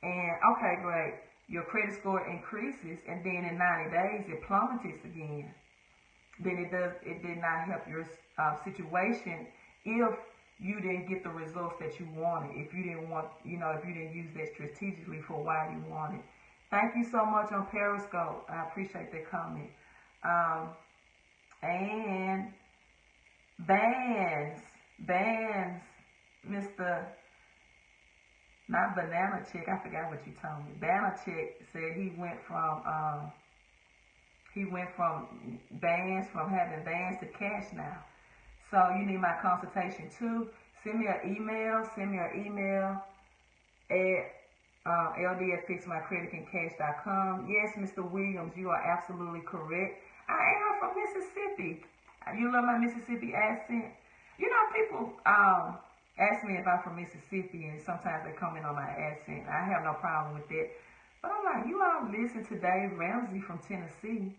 and okay, great, your credit score increases, and then in 90 days it plummets again, then it did not help your situation if you didn't get the results that you wanted, if you didn't use that strategically for why you wanted. Thank you so much on Periscope. I appreciate that comment. And Bands, Mr. Not Banana Chick, I forgot what you told me. Banana Chick said he went from having bands to cash now. So you need my consultation too. Send me an email at ld@fixmycreditandcash.com. Yes, Mr. Williams, you are absolutely correct. I am from Mississippi. You love my Mississippi accent? People ask me if I'm from Mississippi, and sometimes they comment on my accent. I have no problem with that. But I'm like, you all listen to Dave Ramsey from Tennessee,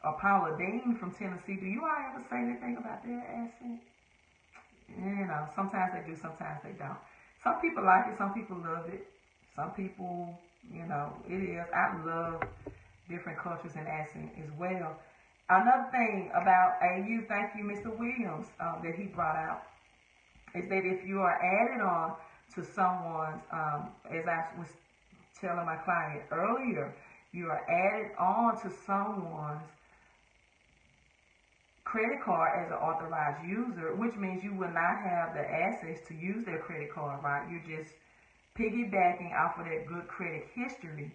or Paula Dean from Tennessee. Do you all ever say anything about their accent? Sometimes they do, sometimes they don't. Some people like it, some people love it. Some people, it is. I love different cultures and accents as well. Another thing about AU, thank you, Mr. Williams, that he brought out, is that if you are added on to someone's, as I was telling my client earlier, you are added on to someone's credit card as an authorized user, which means you will not have the access to use their credit card, right? You're just piggybacking off of that good credit history.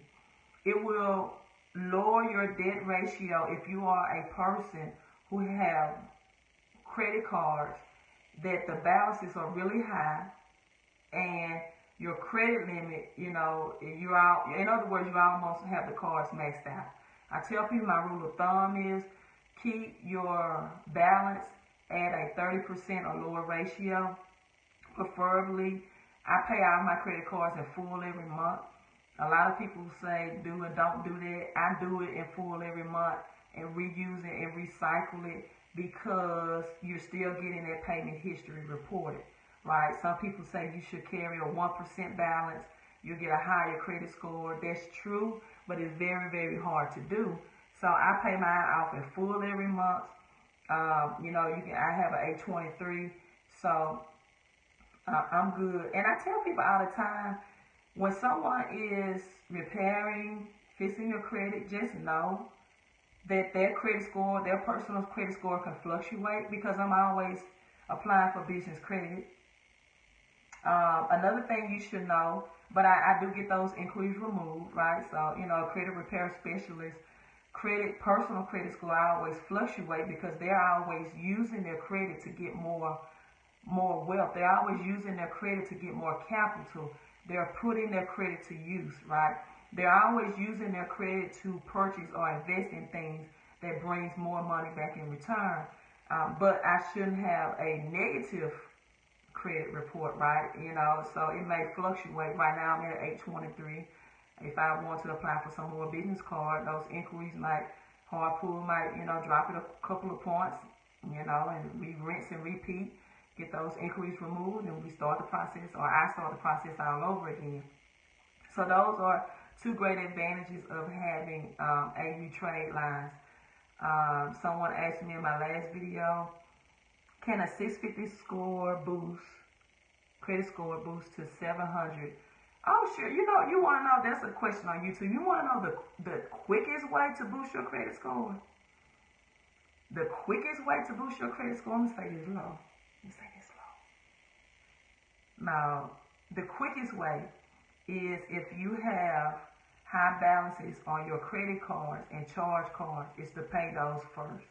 It will lower your debt ratio if you are a person who have credit cards that the balances are really high and your credit limit, in other words, you almost have the cards maxed out. I tell people my rule of thumb is keep your balance at a 30% or lower ratio. Preferably, I pay all my credit cards in full every month. A lot of people say do and don't do that. I do it in full every month and reuse it and recycle it because you're still getting that payment history reported, right? Some people say you should carry a 1% balance. You'll get a higher credit score. That's true, but it's very, very hard to do. So I pay mine off in full every month. I have an 823, so I'm good. And I tell people all the time, when someone is repairing, fixing your credit, just know that their credit score, their personal credit score can fluctuate because I'm always applying for business credit. Another thing you should know, but I do get those inquiries removed, right? So, credit repair specialist, personal credit score always fluctuate because they're always using their credit to get more wealth. They're always using their credit to get more capital. They're putting their credit to use, right? They're always using their credit to purchase or invest in things that brings more money back in return. But I shouldn't have a negative credit report, right? So it may fluctuate. Right now I'm at 823. If I want to apply for some more business card, those inquiries hard pull might, drop it a couple of points, and we rinse and repeat, get those inquiries removed, and we start the process, or I start the process all over again. So those are two great advantages of having AU trade lines. Someone asked me in my last video, can a 650 credit score boost to 700? Oh, sure. You want to know, that's a question on YouTube. You want to know the quickest way to boost your credit score? The quickest way to boost your credit score, I'm going to say this low. Now, the quickest way is if you have high balances on your credit cards and charge cards, is to pay those first,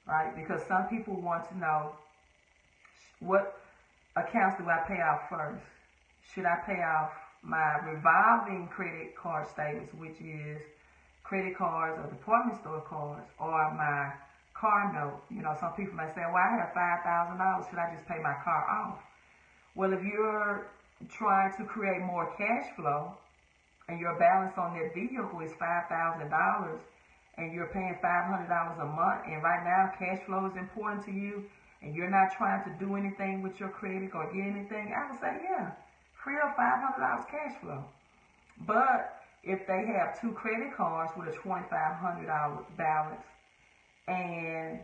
right? Because some people want to know, what accounts do I pay off first? Should I pay off my revolving credit card statements, which is credit cards or department store cards, or my car note? Some people may say, well, I have $5,000. Should I just pay my car off? Well, if you're trying to create more cash flow and your balance on that vehicle is $5,000 and you're paying $500 a month, and right now cash flow is important to you and you're not trying to do anything with your credit or get anything, I would say, yeah, free up $500 cash flow. But if they have two credit cards with a $2,500 balance and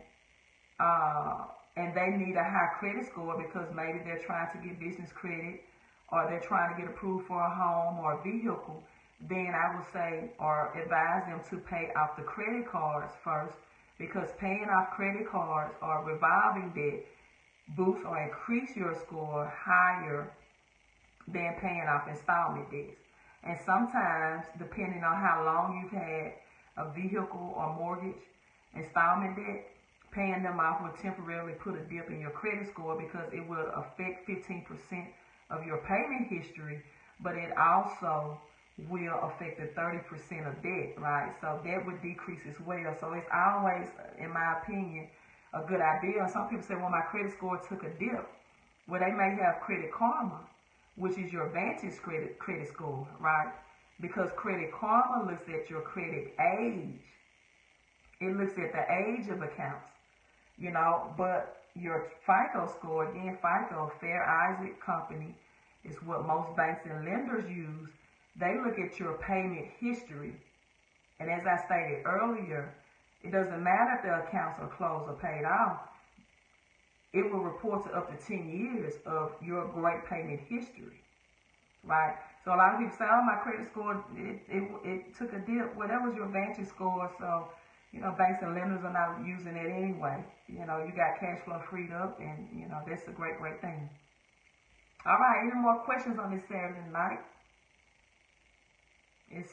they need a high credit score because maybe they're trying to get business credit or they're trying to get approved for a home or a vehicle, then I would say or advise them to pay off the credit cards first, because paying off credit cards or revolving debt boosts or increase your score higher than paying off installment debts. And sometimes, depending on how long you've had a vehicle or mortgage installment debt, paying them off will temporarily put a dip in your credit score because it will affect 15% of your payment history, but it also will affect the 30% of debt, right? So that would decrease as well. So it's always, in my opinion, a good idea. And some people say, well, my credit score took a dip. Well, they may have Credit Karma, which is your Vantage credit score, right? Because Credit Karma looks at your credit age. It looks at the age of accounts, but your FICO score, again, FICO, Fair Isaac Company, is what most banks and lenders use. They look at your payment history. And as I stated earlier, it doesn't matter if the accounts are closed or paid off. It will report to up to 10 years of your great payment history, right? So a lot of people say, oh, my credit score, it took a dip. Well, that was your Vantage score, so, banks and lenders are not using it anyway. You got cash flow freed up, and, that's a great, great thing. All right, any more questions on this Saturday night? It's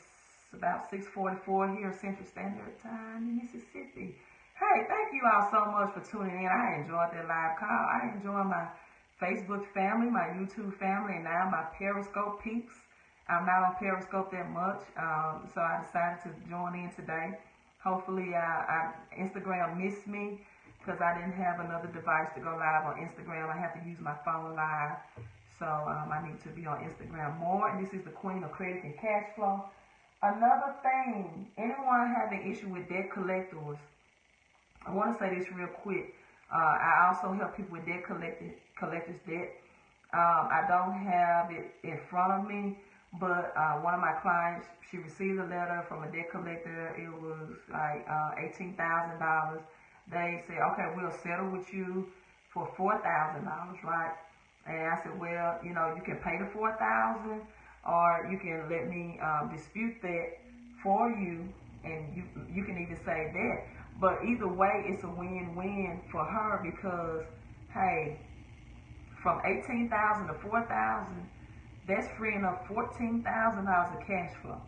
about 6:44 here, Central Standard Time in Mississippi. Hey, thank you all so much for tuning in. I enjoyed that live call. I enjoyed my Facebook family, my YouTube family, and now my Periscope peeps. I'm not on Periscope that much, so I decided to join in today. Hopefully, Instagram missed me because I didn't have another device to go live on Instagram. I have to use my phone live, so I need to be on Instagram more. And this is the Queen of Credit and Cash Flow. Another thing, anyone having issue with debt collectors, I want to say this real quick. I also help people with debt collectors debt. I don't have it in front of me, but one of my clients, she received a letter from a debt collector. It was like $18,000. They said, okay, we'll settle with you for $4,000, right? And I said, well, you know, you can pay the $4,000, or you can let me dispute that for you, and you can even say that. But either way, it's a win-win for her because, hey, from $18,000 to $4,000, that's freeing up $14,000 of cash flow.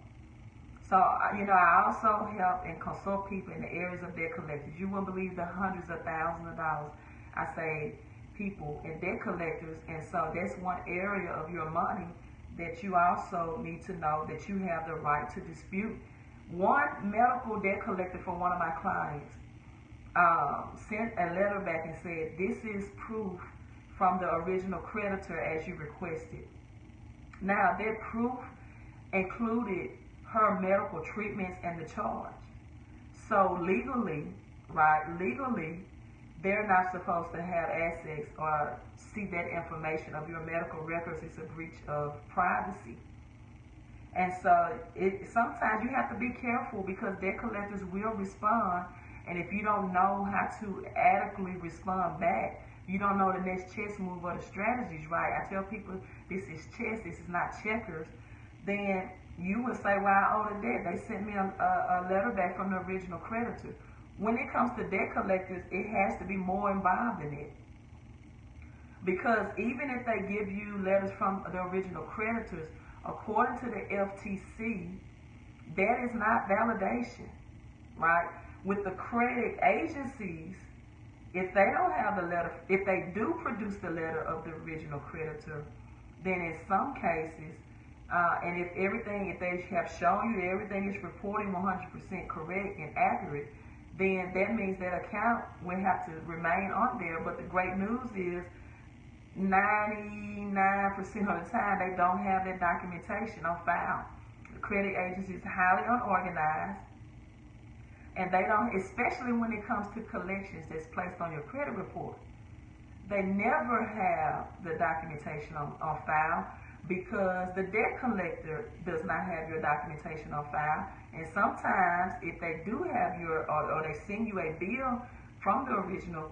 So, you know, I also help and consult people in the areas of debt collectors. You won't believe the hundreds of thousands of dollars I save people in debt collectors. And so that's one area of your money that you also need to know that you have the right to dispute. One medical debt collector for one of my clients sent a letter back and said, this is proof from the original creditor as you requested. Now, that proof included her medical treatments and the charge. So legally, right, they're not supposed to have access or see that information of your medical records. It's a breach of privacy. And so sometimes you have to be careful because debt collectors will respond. And if you don't know how to adequately respond back, you don't know the next chess move or the strategies, right? I tell people this is chess, this is not checkers. Then you would say, well, I owe the debt. They sent me a letter back from the original creditor. When it comes to debt collectors, it has to be more involved in it. Because even if they give you letters from the original creditors, according to the FTC, that is not validation, right? With the credit agencies, if they don't have the letter, if they do produce the letter of the original creditor, then in some cases, and if they have shown you that everything is reporting 100% correct and accurate, then that means that account will have to remain on there. But the great news is 99% of the time they don't have that documentation on file. The credit agency is highly unorganized, and they don't, especially when it comes to collections that's placed on your credit report, they never have the documentation on file because the debt collector does not have your documentation on file. And sometimes if they do have your, or they send you a bill from the original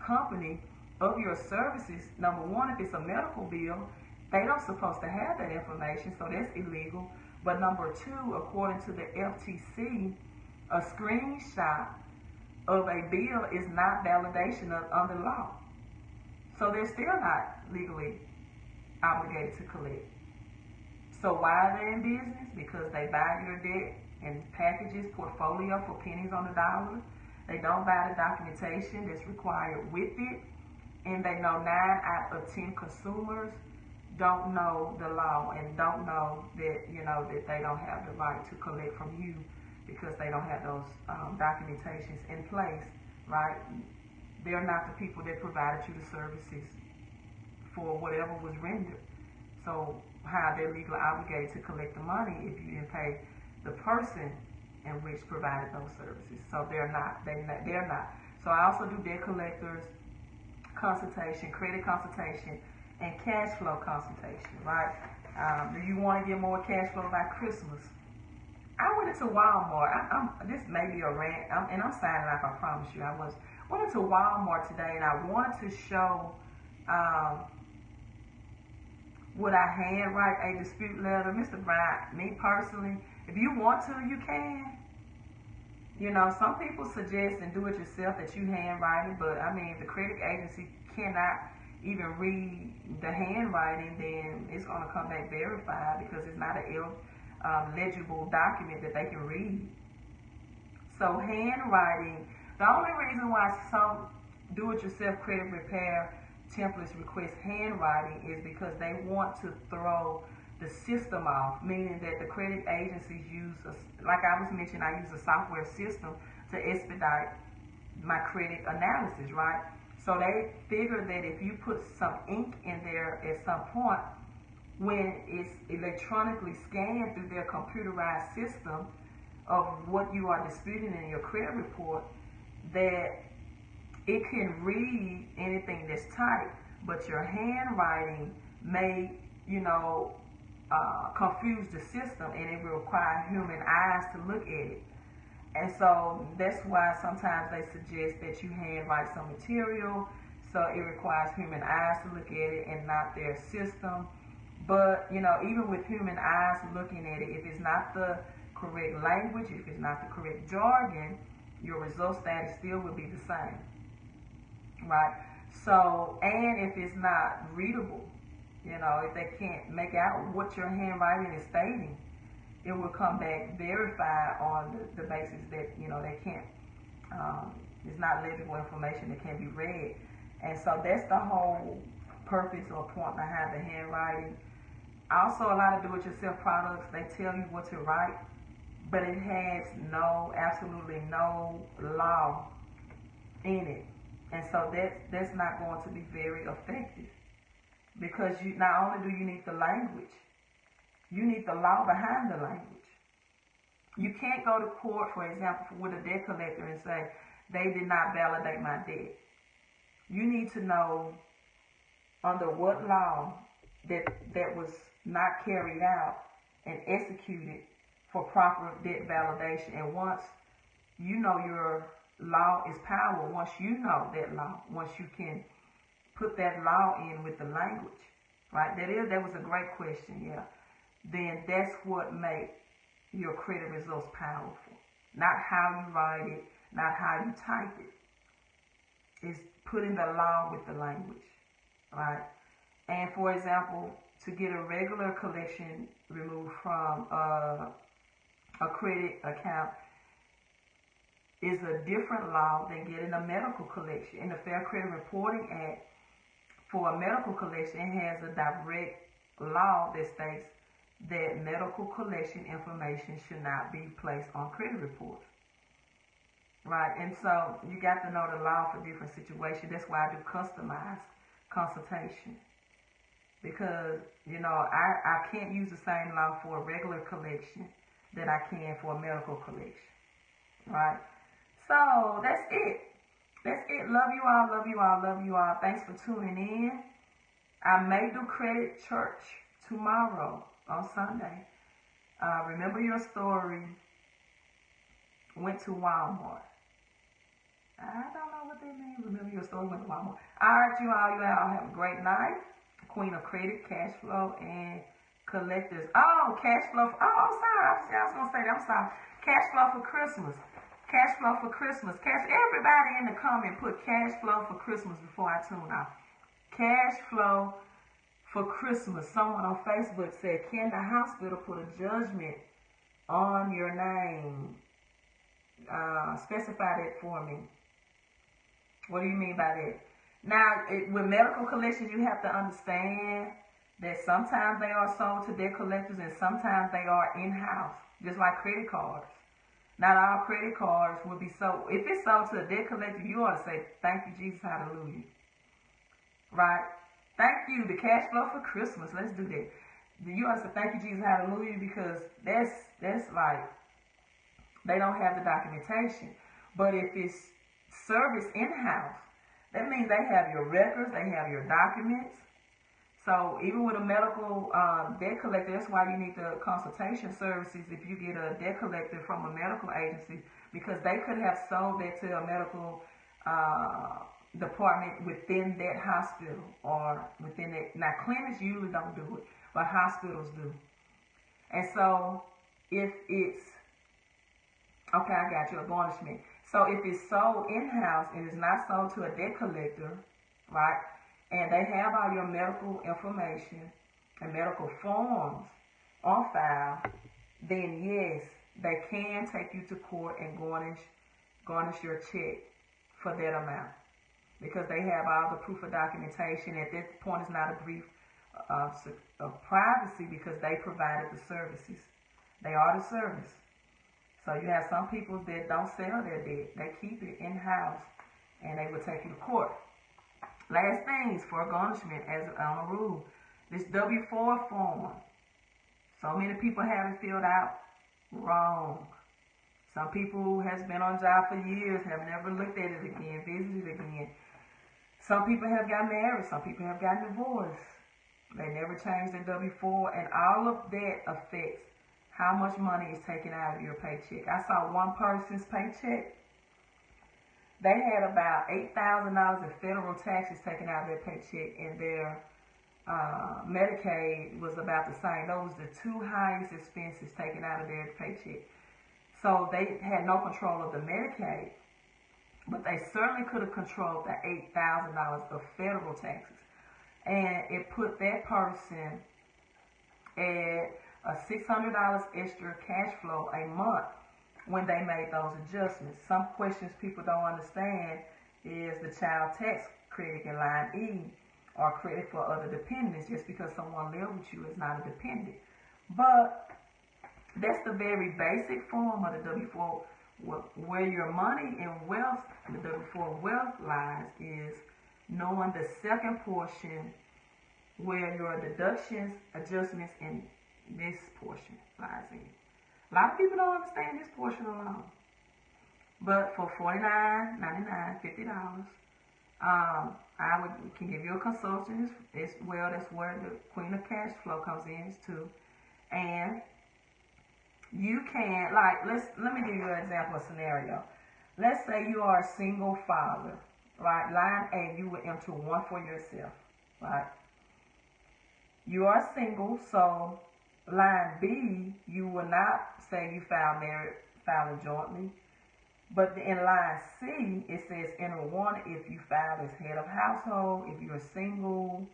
company of your services, number one, if it's a medical bill, they don't supposed to have that information, so that's illegal. But number two, according to the FTC, a screenshot of a bill is not validation under law. So they're still not legally obligated to collect. So why are they in business? Because they buy your debt in packages, portfolio for pennies on the dollar. They don't buy the documentation that's required with it. And they know 9 out of 10 consumers don't know the law and don't know that, you know, that they don't have the right to collect from you because they don't have those documentations in place, right? They're not the people that provided you the services for whatever was rendered. So how they're legally obligated to collect the money if you didn't pay the person in which provided those services? So they're not. So I also do debt collectors consultation, credit consultation, and cash flow consultation, right? Do you want to get more cash flow by Christmas? I went into Walmart. This may be a rant, and I'm signing off, I promise you. Went into Walmart today, and I wanted to show would I handwrite a dispute letter? Mr. Bryant, me personally, if you want to, you can. You know, some people suggest and do it yourself that you handwrite it, but I mean, if the credit agency cannot even read the handwriting, then it's going to come back verified because it's not a legible document that they can read. So handwriting, the only reason why some do-it-yourself credit repair templates request handwriting is because they want to throw the system off, meaning that the credit agencies use, like I was mentioning, I use a software system to expedite my credit analysis, right? So they figure that if you put some ink in there at some point, when it's electronically scanned through their computerized system of what you are disputing in your credit report, that it can read anything that's typed, but your handwriting may, confuse the system, and it will require human eyes to look at it. And so that's why sometimes they suggest that you handwrite some material, so it requires human eyes to look at it and not their system. But, even with human eyes looking at it, if it's not the correct language, if it's not the correct jargon, your result status still will be the same, right? So, and if it's not readable, if they can't make out what your handwriting is stating, it will come back verified on the basis that, they can't, it's not legible information that can be read. And so that's the whole purpose or point behind the handwriting. Also, a lot of do-it-yourself products, they tell you what to write, but it has absolutely no law in it. And so that's not going to be very effective, because you not only do you need the language, you need the law behind the language. You can't go to court, for example, with a debt collector and say, they did not validate my debt. You need to know under what law that was not carried out and executed for proper debt validation. And once you know your law is power, once you know that law, once you can put that law in with the language, right? That was a great question, yeah. Then that's what makes your credit results powerful. Not how you write it, not how you type it. It's putting the law with the language, right? And for example, to get a regular collection removed from a credit account is a different law than getting a medical collection. In the Fair Credit Reporting Act, for a medical collection, it has a direct law that states that medical collection information should not be placed on credit reports, right? And so you got to know the law for different situations. That's why I do customized consultation, because I can't use the same law for a regular collection that I can for a medical collection, right? So that's it. Love you all, love you all, love you all. Thanks for tuning in. I may do credit church tomorrow on Sunday. Remember your story. Went to Walmart. I don't know what they mean. Remember your story, went to Walmart. All right, you all have a great night. Queen of Credit, Cash Flow, and Collectors. Oh, Cash Flow. I'm sorry. I was going to say that. I'm sorry. Cash Flow for Christmas. Cash Flow for Christmas. Everybody in the comment put Cash Flow for Christmas before I tune out. Cash Flow for Christmas. Someone on Facebook said, can the hospital put a judgment on your name? Specify that for me. What do you mean by that? Now, with medical collections, you have to understand that sometimes they are sold to debt collectors and sometimes they are in-house, just like credit cards. Not all credit cards will be sold. If it's sold to a debt collector, you ought to say, thank you, Jesus, hallelujah. Right? Thank you, the Cash Flow for Christmas. Let's do that. You ought to say, thank you, Jesus, hallelujah, because that's like, they don't have the documentation. But if it's service in-house, that means they have your records, they have your documents. So even with a medical debt collector, that's why you need the consultation services if you get a debt collector from a medical agency, because they could have sold that to a medical department within that hospital or within that. Now, clinics usually don't do it, but hospitals do. And so if it's, okay, I got you, a garnishment. So if it's sold in-house and it's not sold to a debt collector, right, and they have all your medical information and medical forms on file, then yes, they can take you to court and garnish your check for that amount, because they have all the proof of documentation. At that point, it's not a brief of privacy because they provided the services. They are the service. So you have some people that don't sell their debt. They keep it in-house and they will take you to court. Last things for garnishment as on a rule. This W-4 form. So many people have it filled out wrong. Some people has been on job for years, have never looked at it again, visited it again. Some people have got married. Some people have gotten divorced. They never changed their W-4, and all of that affects how much money is taken out of your paycheck. I saw one person's paycheck. They had about $8,000 in federal taxes taken out of their paycheck, and their Medicaid was about the same. Those were the two highest expenses taken out of their paycheck. So they had no control of the Medicaid, but they certainly could have controlled the $8,000 of federal taxes. And it put that person at a $600 extra cash flow a month when they made those adjustments. Some questions people don't understand is the child tax credit in line E, or credit for other dependents. Just because someone lives with you is not a dependent. But that's the very basic form of the W-4. Where your money and wealth, the W-4 wealth lies, is knowing the second portion where your deductions, adjustments, and this portion lies in. A lot of people don't understand this portion alone. But for $49.99, $50, can give you a consultant as well. That's where the Queen of Cash Flow comes in too. And you can, let me give you an example, a scenario. Let's say you are a single father, right? Line A, you would enter one for yourself, right? You are single, so line B, you will not say you filed jointly. But in line C, it says enter one if you filed as head of household, if you're single,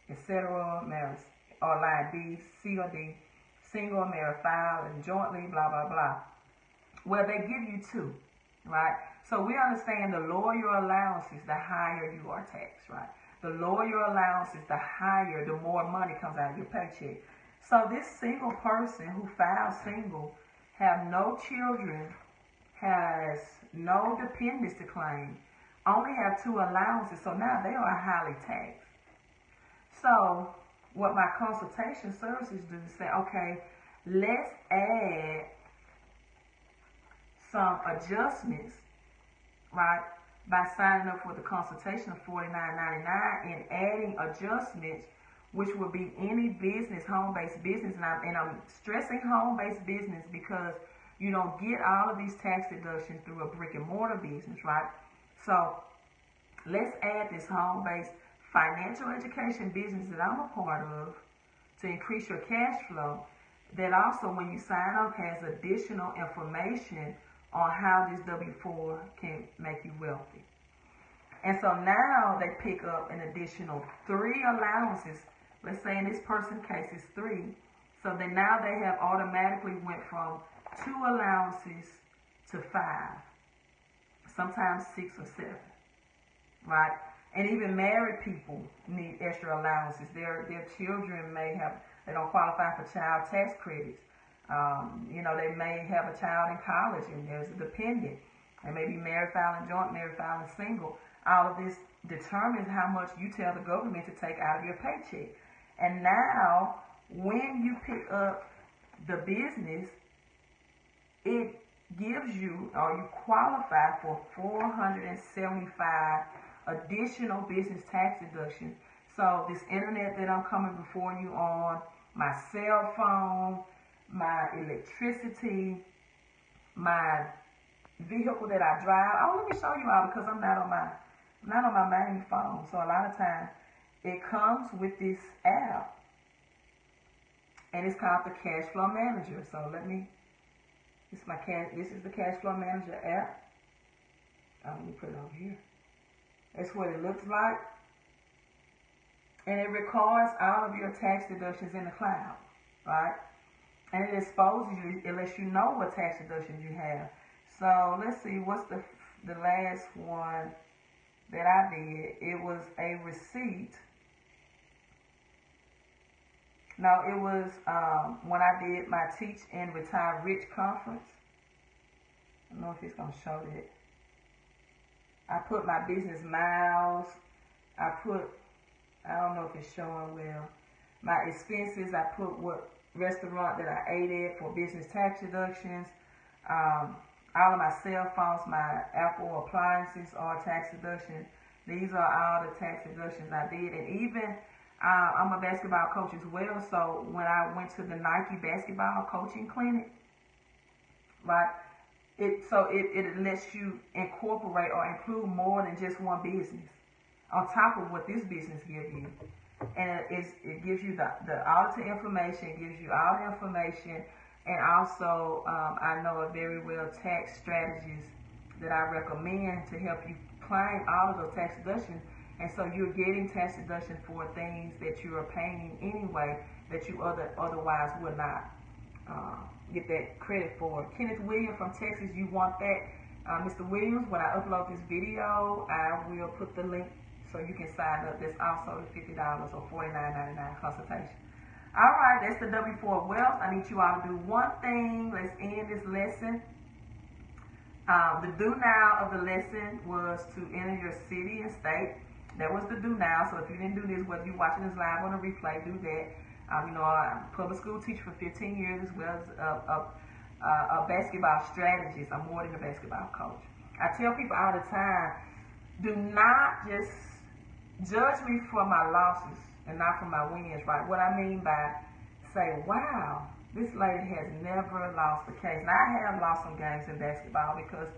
etc. Married, or line B, C or D, single, married, filed, and jointly, blah, blah, blah. Well, they give you two, right? So we understand the lower your allowances, the higher you are taxed, right? The lower your allowances, the higher, the more money comes out of your paycheck. So this single person who filed single, have no children, has no dependents to claim, only have two allowances, so now they are highly taxed. So what my consultation services do is say, okay, let's add some adjustments, right, by signing up for the consultation of $49.99 and adding adjustments, which will be any business, home-based business. And I'm stressing home-based business because you don't get all of these tax deductions through a brick-and-mortar business, right? So let's add this home-based financial education business that I'm a part of to increase your cash flow, that also when you sign up has additional information on how this W-4 can make you wealthy. And so now they pick up an additional 3 allowances. Let's say in this person's case it's 3. So then now they have automatically went from 2 allowances to 5. Sometimes 6 or 7, right? And even married people need extra allowances. Their children they don't qualify for child tax credits. They may have a child in college and there's a dependent. They may be married, filing joint, married, filing single. All of this determines how much you tell the government to take out of your paycheck. And now, when you pick up the business, it gives you, or you qualify for 475 additional business tax deductions. So this internet that I'm coming before you on, my cell phone, my electricity, my vehicle that I drive. Oh, let me show you all because I'm not on my main phone. So a lot of times it comes with this app, and it's called the Cash Flow Manager. So this is the Cash Flow Manager app. Let me put it over here. That's what it looks like. And it records all of your tax deductions in the cloud, right? And it exposes you, it lets you know what tax deductions you have. So let's see, what's the last one that I did? It was a receipt No, it was when I did my Teach and Retire Rich conference. I don't know if it's gonna show that. I put my business miles. I don't know if it's showing well. My expenses, I put what restaurant that I ate at for business tax deductions. All of my cell phones, my Apple appliances are tax deduction. These are all the tax deductions I did. And even, I'm a basketball coach as well. So when I went to the Nike basketball coaching clinic, right, it lets you incorporate or include more than just one business on top of what this business gives you. And it gives you the auditor information, it gives you all the information, and also I know a very well tax strategist that I recommend to help you claim all of those tax deductions. And so you're getting tax deduction for things that you are paying anyway that you otherwise would not get that credit for. Kenneth Williams from Texas, you want that? Mr. Williams, when I upload this video, I will put the link so you can sign up. That's also the $50 or $49.99 consultation. All right, that's the W4 Wealth. I need you all to do one thing. Let's end this lesson. The do now of the lesson was to enter your city and state. That was the do now. So if you didn't do this, whether you're watching this live on a replay, do that. I'm a public school teacher for 15 years as well as a basketball strategist. I'm more than a basketball coach. I tell people all the time, do not just judge me for my losses and not for my wins, right? What I mean by say, wow, this lady has never lost a case. Now, I have lost some games in basketball because,